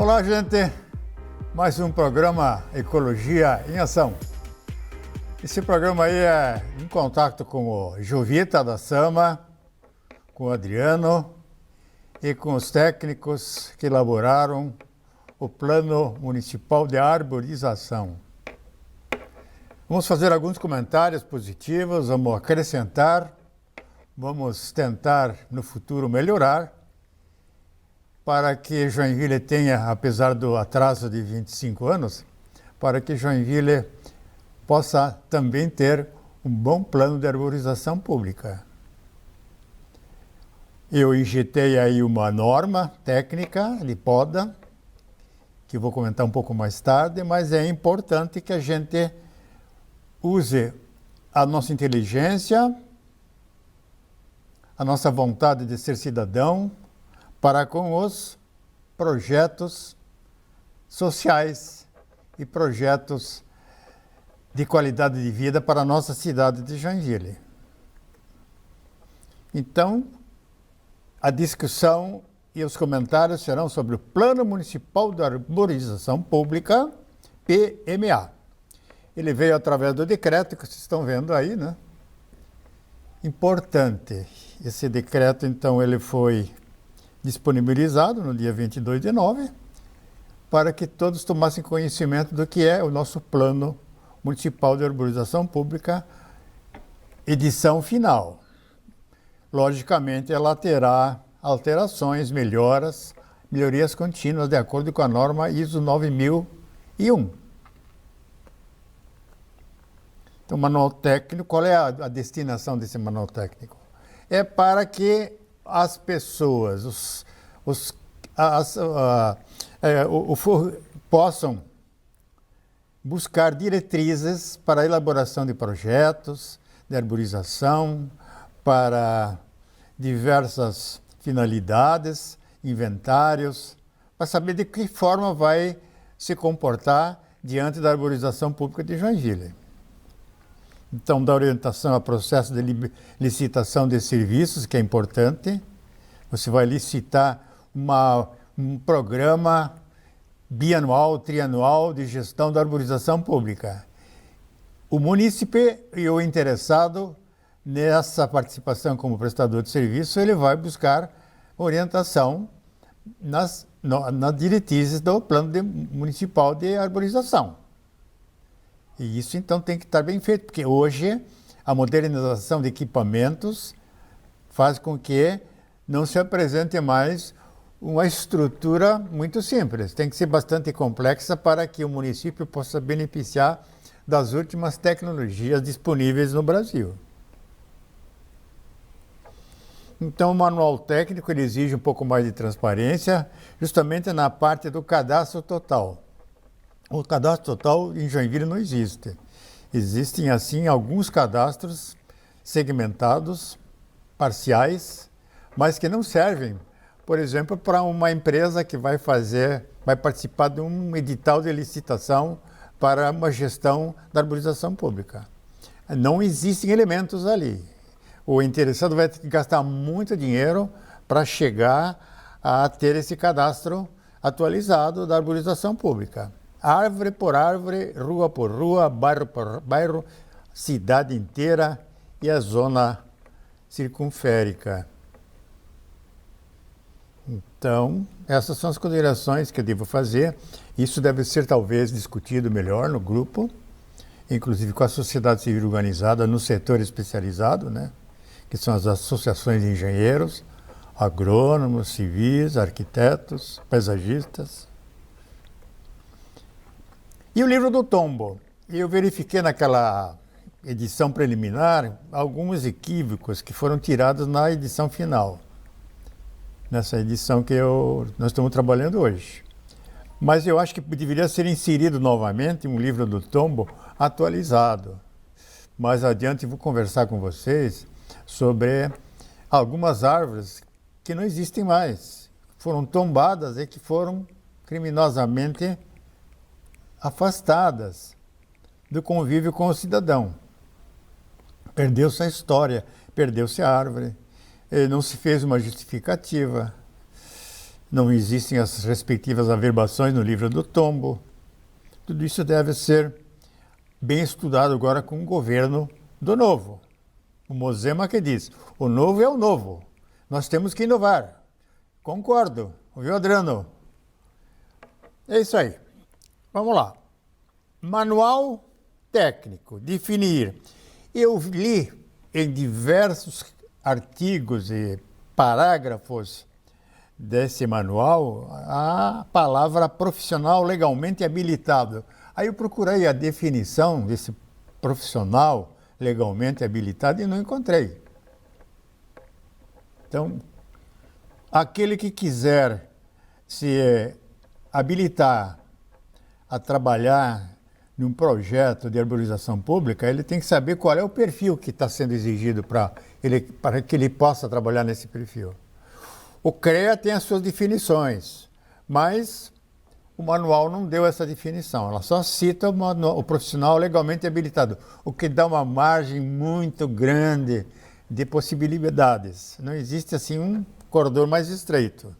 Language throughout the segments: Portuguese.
Olá, gente. Mais um programa Ecologia em Ação. Esse programa aí é em contato com o Jovita da Sama, com o Adriano e com os técnicos que elaboraram o Plano Municipal de Arborização. Vamos fazer alguns comentários positivos, vamos acrescentar, vamos tentar no futuro melhorar para que Joinville tenha, apesar do atraso de 25 anos, para que Joinville possa também ter um bom plano de arborização pública. Eu injetei aí uma norma técnica de poda, que vou comentar um pouco mais tarde, mas é importante que a gente use a nossa inteligência, a nossa vontade de ser cidadão, para com os projetos sociais e projetos de qualidade de vida para a nossa cidade de Joinville. Então, a discussão e os comentários serão sobre o Plano Municipal de Arborização Pública, PMA. Ele veio através do decreto que vocês estão vendo aí, né? Importante. Esse decreto, então, ele foi disponibilizado no dia 22/9, para que todos tomassem conhecimento do que é o nosso Plano Municipal de Arborização Pública, edição final. Logicamente, ela terá alterações, melhorias contínuas, de acordo com a norma ISO 9001. Então, manual técnico, qual é a destinação desse manual técnico? É para que as pessoas possam buscar diretrizes para a elaboração de projetos de arborização, para diversas finalidades, inventários, para saber de que forma vai se comportar diante da arborização pública de Joinville. Então, da orientação ao processo de licitação de serviços, que é importante. Você vai licitar um programa bianual, trianual de gestão da arborização pública. O munícipe e o interessado nessa participação como prestador de serviço, ele vai buscar orientação nas diretrizes do Plano Municipal de Arborização. E isso, então, tem que estar bem feito, porque hoje a modernização de equipamentos faz com que não se apresente mais uma estrutura muito simples. Tem que ser bastante complexa para que o município possa beneficiar das últimas tecnologias disponíveis no Brasil. Então, o manual técnico ele exige um pouco mais de transparência, justamente na parte do cadastro total. O cadastro total em Joinville não existe. Existem, assim, alguns cadastros segmentados, parciais, mas que não servem, por exemplo, para uma empresa que vai participar de um edital de licitação para uma gestão da arborização pública. Não existem elementos ali. O interessado vai ter que gastar muito dinheiro para chegar a ter esse cadastro atualizado da arborização pública. Árvore por árvore, rua por rua, bairro por bairro, cidade inteira e a zona circunférica. Então, essas são as considerações que eu devo fazer. Isso deve ser talvez discutido melhor no grupo, inclusive com a sociedade civil organizada no setor especializado, né? Que são as associações de engenheiros, agrônomos, civis, arquitetos, paisagistas. E o livro do tombo? Eu verifiquei naquela edição preliminar alguns equívocos que foram tirados na edição final, nessa edição que nós estamos trabalhando hoje. Mas eu acho que deveria ser inserido novamente um livro do tombo atualizado. Mais adiante vou conversar com vocês sobre algumas árvores que não existem mais, foram tombadas e que foram criminosamente afastadas do convívio com o cidadão. Perdeu-se a história, perdeu-se a árvore, não se fez uma justificativa. não existem as respectivas averbações no livro do tombo. Tudo isso deve ser bem estudado agora com o governo do novo. O Mosema que diz, o novo é o novo, nós temos que inovar. Concordo, viu, Adriano? É isso aí. Vamos lá. Manual técnico, definir. Eu li em diversos artigos e parágrafos desse manual a palavra profissional legalmente habilitado. Aí eu procurei a definição desse profissional legalmente habilitado e não encontrei. Então, aquele que quiser se habilitar a trabalhar num projeto de arborização pública, ele tem que saber qual é o perfil que está sendo exigido para que ele possa trabalhar nesse perfil. O CREA tem as suas definições, mas o manual não deu essa definição. Ela só cita o profissional legalmente habilitado, o que dá uma margem muito grande de possibilidades. Não existe assim um corredor mais estreito.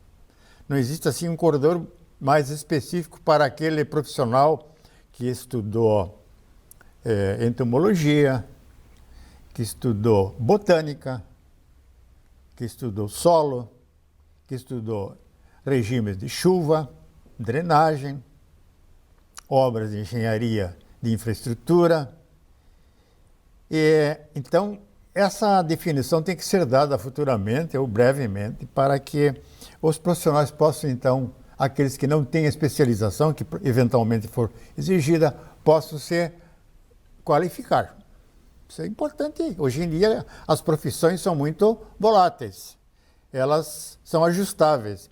Não existe assim um corredor mais específico para aquele profissional que estudou entomologia, que estudou botânica, que estudou solo, que estudou regimes de chuva, drenagem, obras de engenharia de infraestrutura. Então, essa definição tem que ser dada futuramente ou brevemente para que os profissionais possam, então, aqueles que não têm especialização, que eventualmente for exigida, possam se qualificar. Isso é importante. Hoje em dia, as profissões são muito voláteis. Elas são ajustáveis.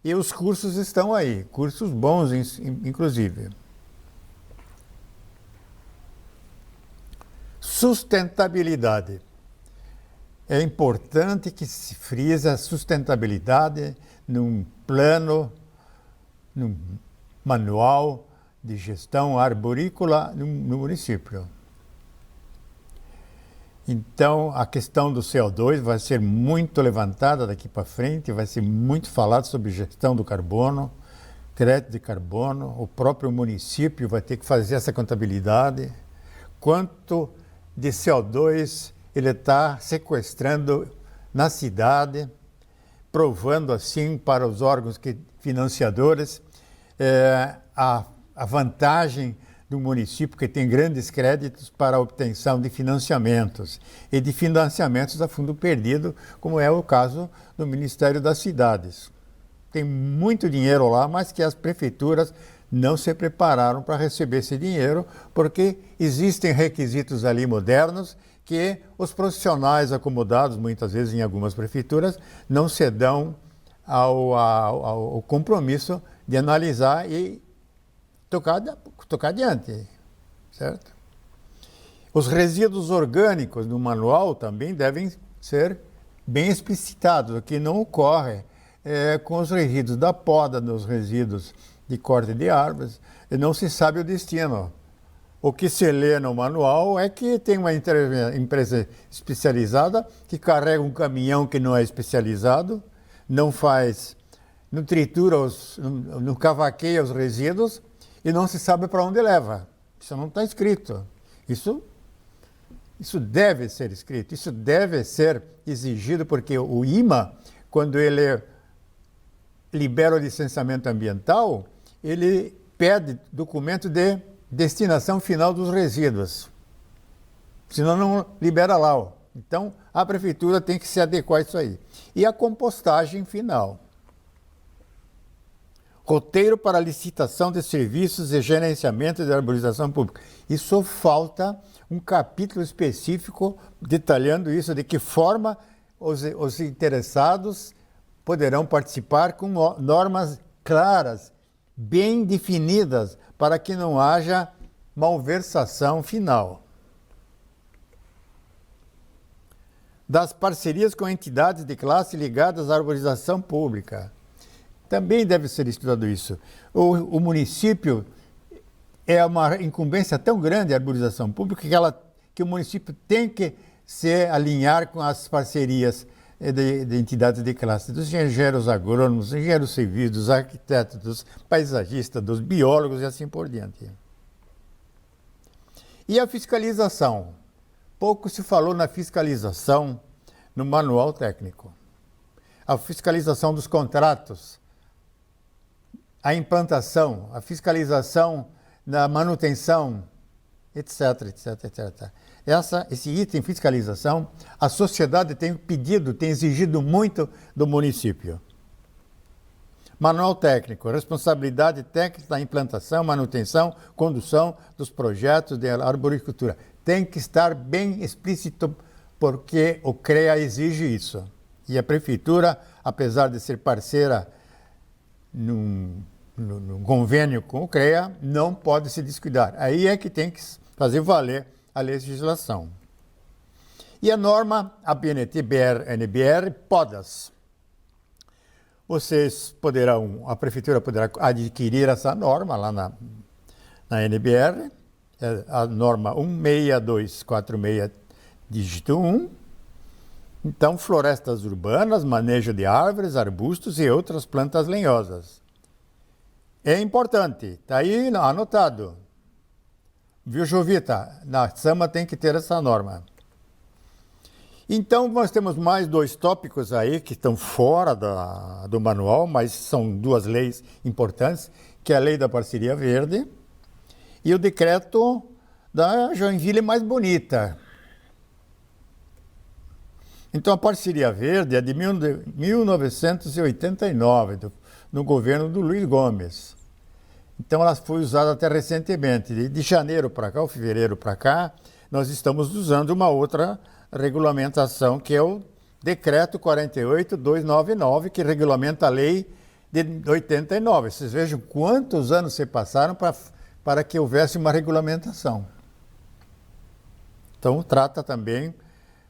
E os cursos estão aí, cursos bons, inclusive. Sustentabilidade. É importante que se frise a sustentabilidade num plano, num manual de gestão arborícola no município. Então, a questão do CO2 vai ser muito levantada daqui para frente, vai ser muito falado sobre gestão do carbono, crédito de carbono, o próprio município vai ter que fazer essa contabilidade. Quanto de CO2 ele está sequestrando na cidade, provando assim para os órgãos financiadores a vantagem do município que tem grandes créditos para a obtenção de financiamentos e de financiamentos a fundo perdido, como é o caso do Ministério das Cidades. Tem muito dinheiro lá, mas que as prefeituras não se prepararam para receber esse dinheiro, porque existem requisitos ali modernos que os profissionais acomodados, muitas vezes em algumas prefeituras, não se dão ao compromisso de analisar e tocar adiante, certo? Os resíduos orgânicos no manual também devem ser bem explicitados, o que não ocorre com os resíduos da poda, nos resíduos de corte de árvores, e não se sabe o destino. O que se lê no manual é que tem uma empresa especializada que carrega um caminhão que não é especializado, não tritura, não cavaqueia os resíduos e não se sabe para onde leva. Isso não está escrito. Isso deve ser escrito, isso deve ser exigido, porque o IMA, quando ele libera o licenciamento ambiental, ele pede documento de destinação final dos resíduos. Senão não libera lá. Então, a prefeitura tem que se adequar a isso aí. E a compostagem final. Roteiro para licitação de serviços e gerenciamento de arborização pública. Isso falta um capítulo específico detalhando isso, de que forma os interessados poderão participar com normas claras, bem definidas, para que não haja malversação final. Das parcerias com entidades de classe ligadas à arborização pública. Também deve ser estudado isso. O município é uma incumbência tão grande a arborização pública que o município tem que se alinhar com as parcerias de entidades de classe, dos engenheiros agrônomos, dos engenheiros civis, dos arquitetos, dos paisagistas, dos biólogos e assim por diante. E a fiscalização? Pouco se falou na fiscalização no manual técnico. A fiscalização dos contratos, a implantação, a fiscalização na manutenção, etc, etc, etc. Esse item fiscalização, a sociedade tem pedido, tem exigido muito do município. Manual técnico, responsabilidade técnica da implantação, manutenção, condução dos projetos de arboricultura. Tem que estar bem explícito porque o CREA exige isso. E a prefeitura, apesar de ser parceira num convênio com o CREA, não pode se descuidar. Aí é que tem que fazer valer a legislação. E a norma ABNT-NBR PODAS. A prefeitura poderá adquirir essa norma lá na NBR, a norma 16246, dígito 1. Então, florestas urbanas, manejo de árvores, arbustos e outras plantas lenhosas. É importante, está aí anotado. Viu, Jovita? Na SAMA tem que ter essa norma. Então, nós temos mais 2 tópicos aí que estão fora do manual, mas são 2 leis importantes, que é a Lei da Parceria Verde e o decreto da Joinville mais bonita. Então, a Parceria Verde é de 1989, no governo do Luiz Gomes. Então, ela foi usada até recentemente. De janeiro para cá, ou fevereiro para cá, nós estamos usando uma outra regulamentação, que é o Decreto 48.299, que regulamenta a lei de 89. Vocês vejam quantos anos se passaram para que houvesse uma regulamentação. Então, trata também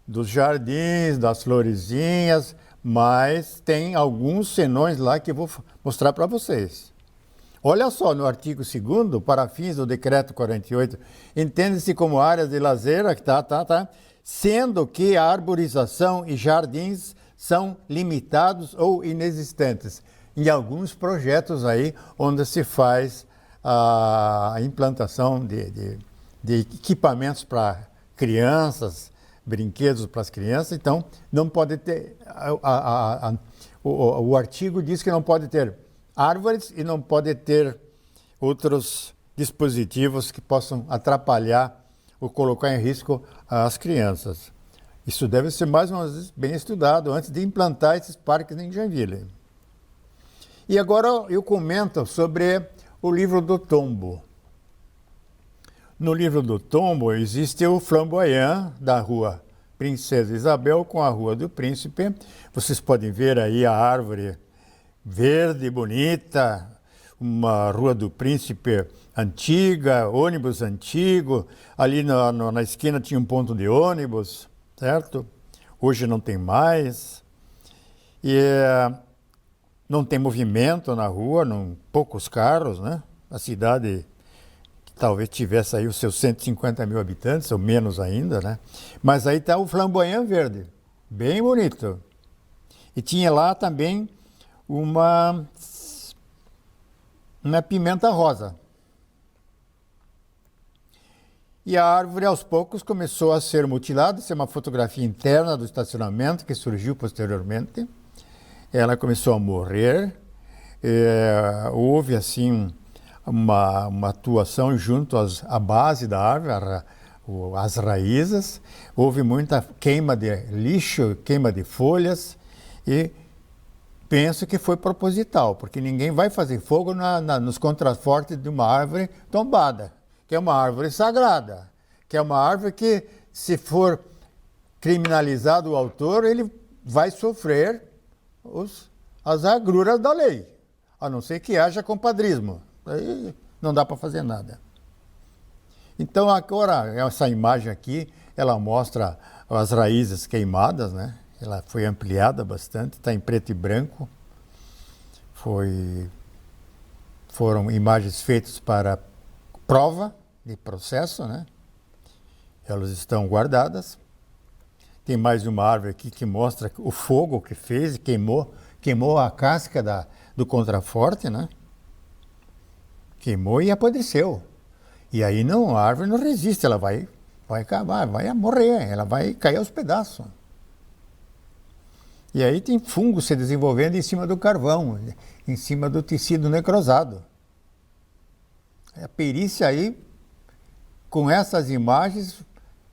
dos jardins, das florezinhas, mas tem alguns senões lá que eu vou mostrar para vocês. Olha só, no artigo 2º, para fins do Decreto 48, entende-se como áreas de lazer, sendo que a arborização e jardins são limitados ou inexistentes. Em alguns projetos aí, onde se faz a implantação de equipamentos para crianças, brinquedos para as crianças, então não pode ter, o artigo diz que não pode ter árvores e não pode ter outros dispositivos que possam atrapalhar ou colocar em risco as crianças. Isso deve ser mais uma vez bem estudado antes de implantar esses parques em Joinville. E agora eu comento sobre o livro do tombo. No livro do tombo existe o flamboyant da Rua Princesa Isabel com a Rua do Príncipe. Vocês podem ver aí a árvore verde, bonita, uma Rua do Príncipe antiga, ônibus antigo. Ali na esquina tinha um ponto de ônibus, certo? Hoje não tem mais. E não tem movimento na rua, poucos carros, né? A cidade talvez tivesse aí os seus 150 mil habitantes, ou menos ainda, né? Mas aí está o flamboyant verde, bem bonito. E tinha lá também uma pimenta rosa. E a árvore, aos poucos, começou a ser mutilada. Isso é uma fotografia interna do estacionamento que surgiu posteriormente. Ela começou a morrer. Houve, assim, uma atuação junto à base da árvore, às raízes. Houve muita queima de lixo, queima de folhas e penso que foi proposital, porque ninguém vai fazer fogo nos contrafortes de uma árvore tombada, que é uma árvore sagrada, que é uma árvore que, se for criminalizado o autor, ele vai sofrer as agruras da lei, a não ser que haja compadrismo. Aí não dá para fazer nada. Então, agora, essa imagem aqui, ela mostra as raízes queimadas, né? Ela foi ampliada bastante, está em preto e branco. Foram imagens feitas para prova de processo, né? Elas estão guardadas. Tem mais uma árvore aqui que mostra o fogo que fez, queimou a casca do contraforte, né? Queimou e apodreceu. E aí a árvore não resiste, ela vai acabar, vai morrer, ela vai cair aos pedaços. E aí tem fungo se desenvolvendo em cima do carvão, em cima do tecido necrosado. A perícia aí, com essas imagens,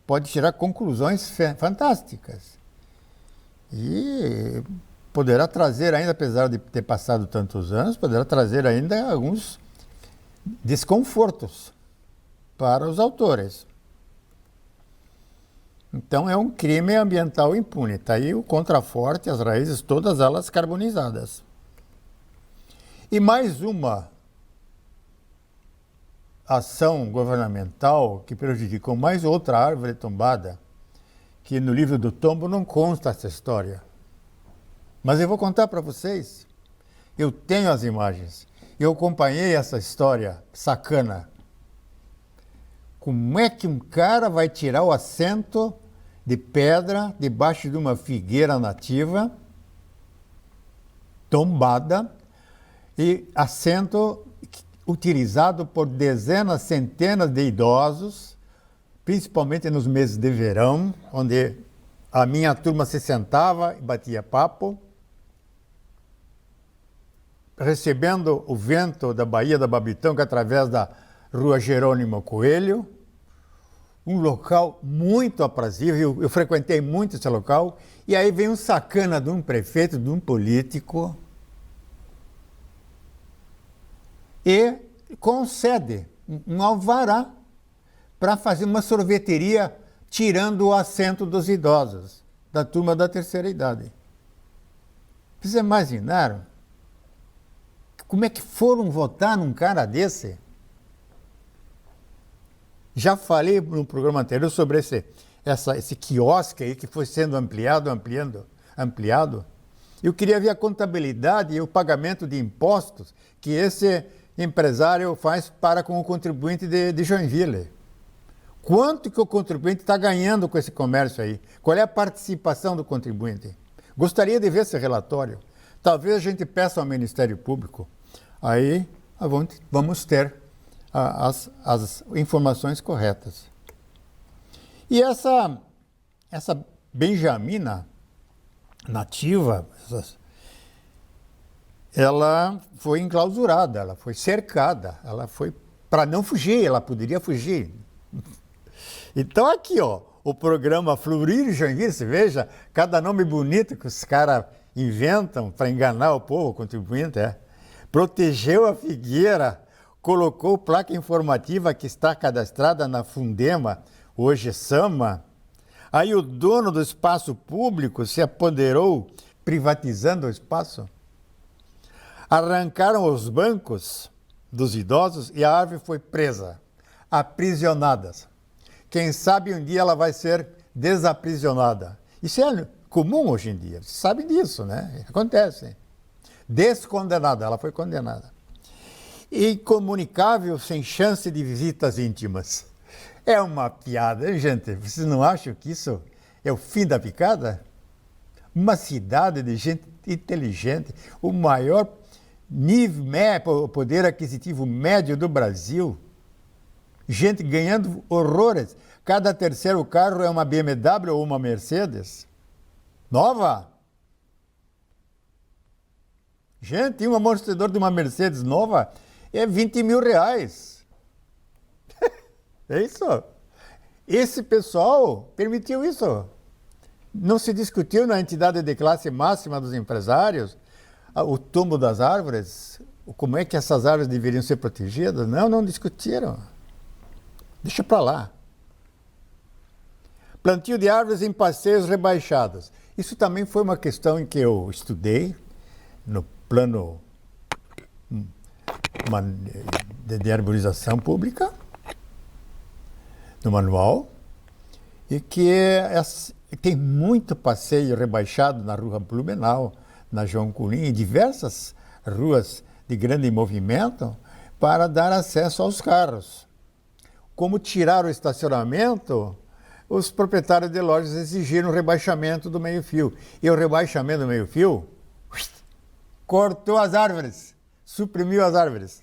pode tirar conclusões fantásticas. E poderá trazer ainda, apesar de ter passado tantos anos, poderá trazer ainda alguns desconfortos para os autores. Então é um crime ambiental impune. Está aí o contraforte, as raízes, todas elas carbonizadas. E mais uma ação governamental que prejudicou mais outra árvore tombada, que no livro do tombo não consta essa história. Mas eu vou contar para vocês. Eu tenho as imagens. Eu acompanhei essa história sacana. Como é que um cara vai tirar o assento de pedra debaixo de uma figueira nativa, tombada, e assento utilizado por dezenas, centenas de idosos, principalmente nos meses de verão, onde a minha turma se sentava e batia papo, recebendo o vento da Baía da Babitão, que através da Rua Jerônimo Coelho, um local muito aprazível, eu frequentei muito esse local, e aí vem um sacana de um prefeito, de um político, e concede um alvará para fazer uma sorveteria tirando o assento dos idosos, da turma da terceira idade. Vocês imaginaram? Como é que foram votar num cara desse? Já falei no programa anterior sobre esse quiosque aí que foi sendo ampliado. Eu queria ver a contabilidade e o pagamento de impostos que esse empresário faz para com o contribuinte de Joinville. Quanto que o contribuinte está ganhando com esse comércio aí? Qual é a participação do contribuinte? Gostaria de ver esse relatório. Talvez a gente peça ao Ministério Público. Aí vamos ter as informações corretas. E essa benjamina nativa, ela foi enclausurada, ela foi cercada, ela foi para não fugir, ela poderia fugir. Então aqui, ó, o programa Florir Joinville, você veja, cada nome bonito que os caras inventam para enganar o povo, o contribuinte, protegeu a figueira, colocou placa informativa que está cadastrada na Fundema, hoje Sama. Aí o dono do espaço público se apoderou, privatizando o espaço. Arrancaram os bancos dos idosos e a árvore foi presa, aprisionada. Quem sabe um dia ela vai ser desaprisionada. Isso é comum hoje em dia, vocês sabem disso, né? Acontece. Descondenada, ela foi condenada. Incomunicável, sem chance de visitas íntimas. É uma piada, hein, gente? Vocês não acham que isso é o fim da picada? Uma cidade de gente inteligente, o maior nível, poder aquisitivo médio do Brasil, gente ganhando horrores. Cada terceiro carro é uma BMW ou uma Mercedes. Nova. Gente, um amortecedor de uma Mercedes nova é 20 mil reais. É isso. Esse pessoal permitiu isso. Não se discutiu na entidade de classe máxima dos empresários o tombo das árvores, como é que essas árvores deveriam ser protegidas. Não discutiram. Deixa para lá. Plantio de árvores em passeios rebaixados. Isso também foi uma questão em que eu estudei no plano de arborização pública, no manual, e que tem muito passeio rebaixado na Rua Blumenau, na João Coutinho, em diversas ruas de grande movimento, para dar acesso aos carros. Como tirar o estacionamento os proprietários de lojas exigiram o rebaixamento do meio-fio. E o rebaixamento do meio-fio cortou as árvores, suprimiu as árvores.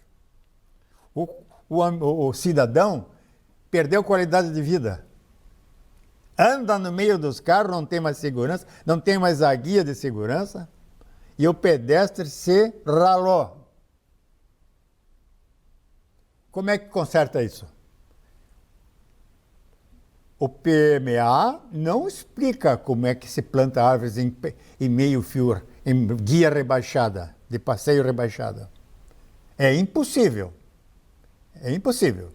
O cidadão perdeu qualidade de vida. Anda no meio dos carros, não tem mais segurança, não tem mais a guia de segurança, e o pedestre se ralou. Como é que conserta isso? O PMA não explica como é que se planta árvores em meio fio, em guia rebaixada, de passeio rebaixado. É impossível. É impossível.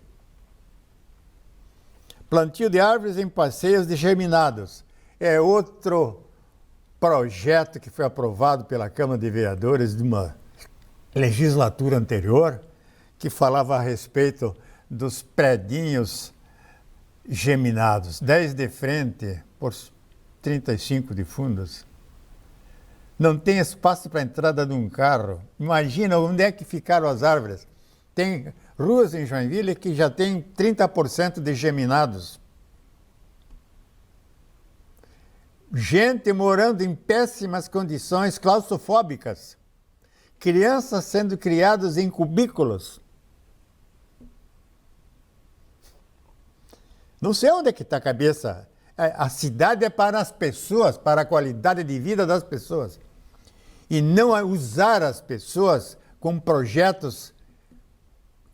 Plantio de árvores em passeios disseminados. É outro projeto que foi aprovado pela Câmara de Vereadores de uma legislatura anterior, que falava a respeito dos predinhos geminados, 10 de frente por 35 de fundos. Não tem espaço para a entrada de um carro. Imagina onde é que ficaram as árvores. Tem ruas em Joinville que já tem 30% de geminados. Gente morando em péssimas condições claustrofóbicas. Crianças sendo criadas em cubículos. Não sei onde é que está a cabeça. A cidade é para as pessoas, para a qualidade de vida das pessoas. E não usar as pessoas com projetos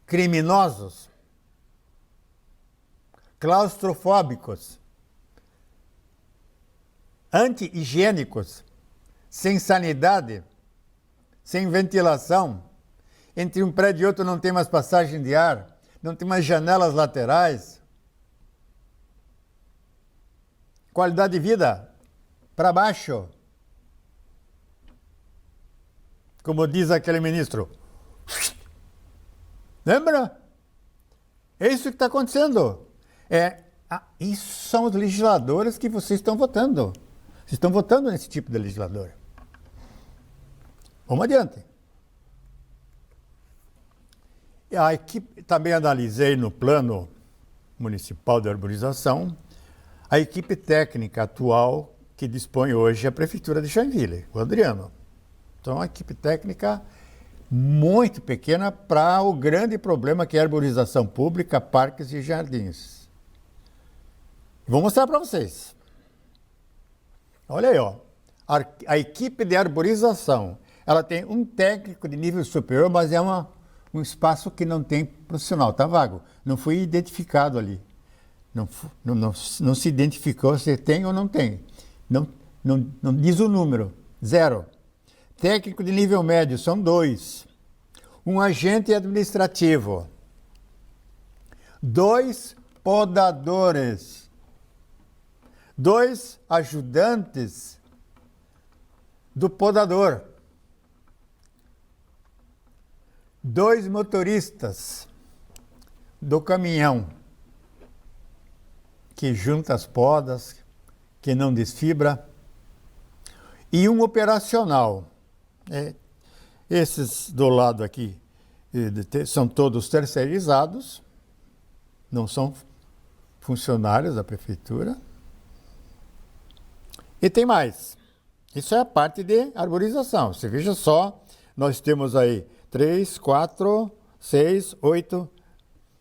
criminosos, claustrofóbicos, anti-higiênicos, sem sanidade, sem ventilação. Entre um prédio e outro não tem mais passagem de ar, não tem mais janelas laterais. Qualidade de vida para baixo. Como diz aquele ministro. Lembra? É isso que está acontecendo. Isso são os legisladores que vocês estão votando. Vocês estão votando nesse tipo de legislador. Vamos adiante. A equipe, também analisei no plano municipal de arborização, a equipe técnica atual que dispõe hoje a Prefeitura de Joinville, o Adriano. Então, uma equipe técnica muito pequena para o grande problema que é a arborização pública, parques e jardins. Vou mostrar para vocês. Olha aí, ó. A equipe de arborização, ela tem um técnico de nível superior, mas é um espaço que não tem profissional, está vago. Não foi identificado ali. Não se identificou se tem ou não tem. Não diz o número. 0. Técnico de nível médio, são 2. Um agente administrativo. 2 podadores. 2 ajudantes do podador. 2 motoristas do caminhão que junta as podas, que não desfibra, e um operacional. Esses do lado aqui são todos terceirizados, não são funcionários da prefeitura. E tem mais. Isso é a parte de arborização. Você veja só, nós temos aí 3, 4, 6, 8,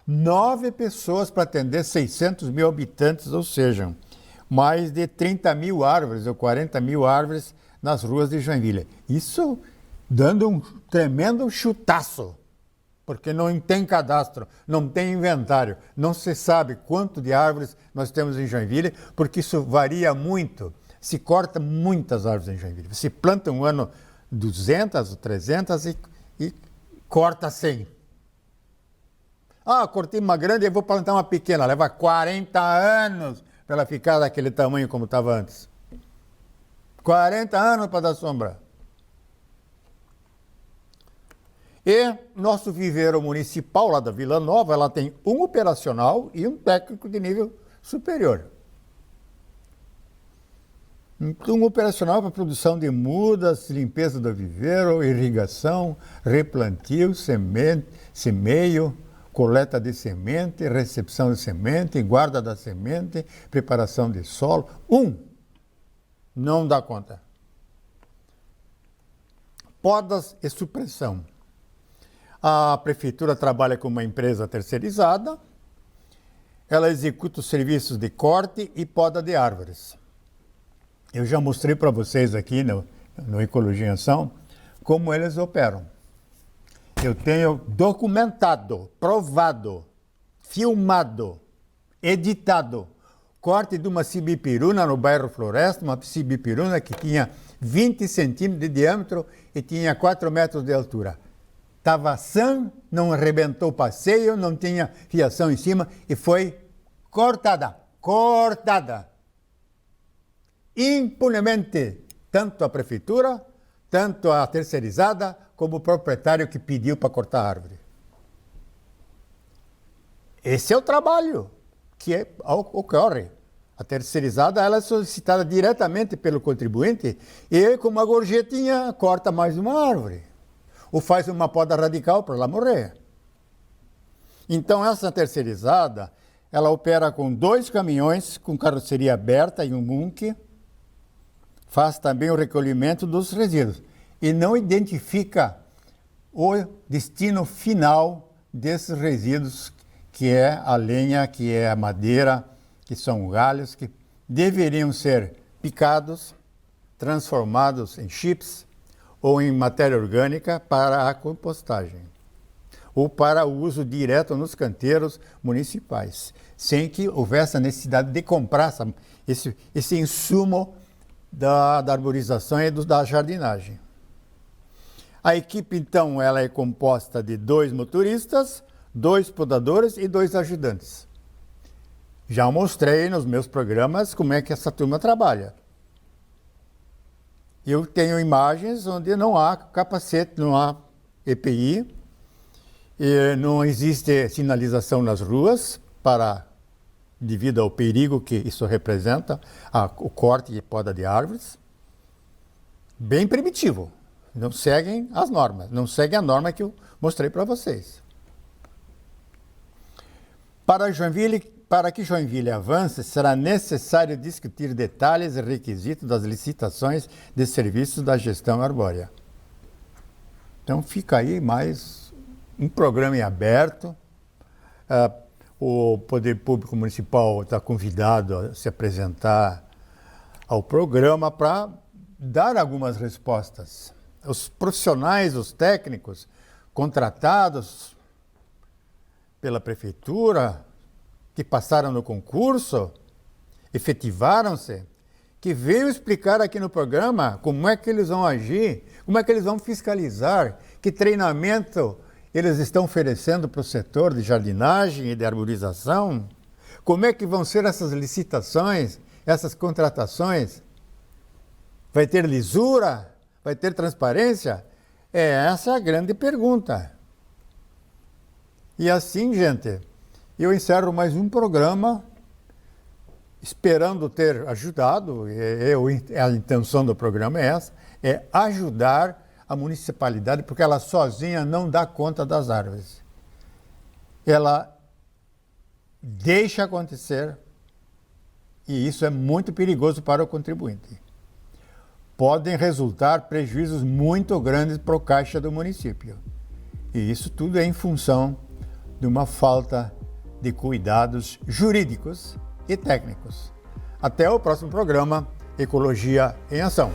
9 pessoas para atender 600 mil habitantes, ou seja, mais de 30 mil árvores ou 40 mil árvores nas ruas de Joinville. Isso dando um tremendo chutaço, porque não tem cadastro, não tem inventário, não se sabe quanto de árvores nós temos em Joinville, porque isso varia muito. Se corta muitas árvores em Joinville. Se planta um ano 200 ou 300 e corta 100. Cortei uma grande e vou plantar uma pequena. Leva 40 anos para ela ficar daquele tamanho como estava antes. 40 anos para dar sombra. E nosso viveiro municipal lá da Vila Nova, ela tem um operacional e um técnico de nível superior. Um operacional para produção de mudas, limpeza do viveiro, irrigação, replantio, semeio, coleta de semente, recepção de semente, guarda da semente, preparação de solo. Não dá conta. Podas e supressão. A prefeitura trabalha com uma empresa terceirizada. Ela executa os serviços de corte e poda de árvores. Eu já mostrei para vocês aqui no Ecologia em Ação como eles operam. Eu tenho documentado, provado, filmado, editado, corte de uma sibipiruna no bairro Floresta, uma sibipiruna que tinha 20 centímetros de diâmetro e tinha 4 metros de altura. Estava sã, não arrebentou o passeio, não tinha fiação em cima e foi cortada. Impunemente, tanto a prefeitura, tanto a terceirizada, como o proprietário que pediu para cortar a árvore. Esse é o trabalho que ocorre. A terceirizada ela é solicitada diretamente pelo contribuinte e, com uma gorjetinha, corta mais uma árvore. Ou faz uma poda radical para ela morrer. Então, essa terceirizada, ela opera com 2 caminhões com carroceria aberta e um Munk, faz também o recolhimento dos resíduos e não identifica o destino final desses resíduos, que é a lenha, que é a madeira, que são galhos, que deveriam ser picados, transformados em chips ou em matéria orgânica para a compostagem ou para o uso direto nos canteiros municipais, sem que houvesse a necessidade de comprar esse insumo da arborização e da jardinagem. A equipe, então, ela é composta de 2 motoristas, 2 podadores e 2 ajudantes. Já mostrei nos meus programas como é que essa turma trabalha. Eu tenho imagens onde não há capacete, não há EPI, e não existe sinalização nas ruas devido ao perigo que isso representa, o corte e poda de árvores. Bem primitivo. Não seguem as normas, não seguem a norma que eu mostrei para vocês. Para que Joinville avance, será necessário discutir detalhes e requisitos das licitações de serviços da gestão arbórea. Então fica aí mais um programa em aberto. O Poder Público Municipal está convidado a se apresentar ao programa para dar algumas respostas. Os profissionais, os técnicos contratados pela prefeitura, que passaram no concurso, efetivaram-se, que veio explicar aqui no programa como é que eles vão agir, como é que eles vão fiscalizar, que treinamento eles estão oferecendo para o setor de jardinagem e de arborização, como é que vão ser essas licitações, essas contratações. Vai ter lisura? Vai ter transparência? Essa é a grande pergunta. E assim, gente, eu encerro mais um programa, esperando ter ajudado, a intenção do programa é essa, é ajudar a municipalidade, porque ela sozinha não dá conta das árvores. Ela deixa acontecer, e isso é muito perigoso para o contribuinte. Podem resultar prejuízos muito grandes para o caixa do município. E isso tudo é em função de uma falta de cuidados jurídicos e técnicos. Até o próximo programa Ecologia em Ação.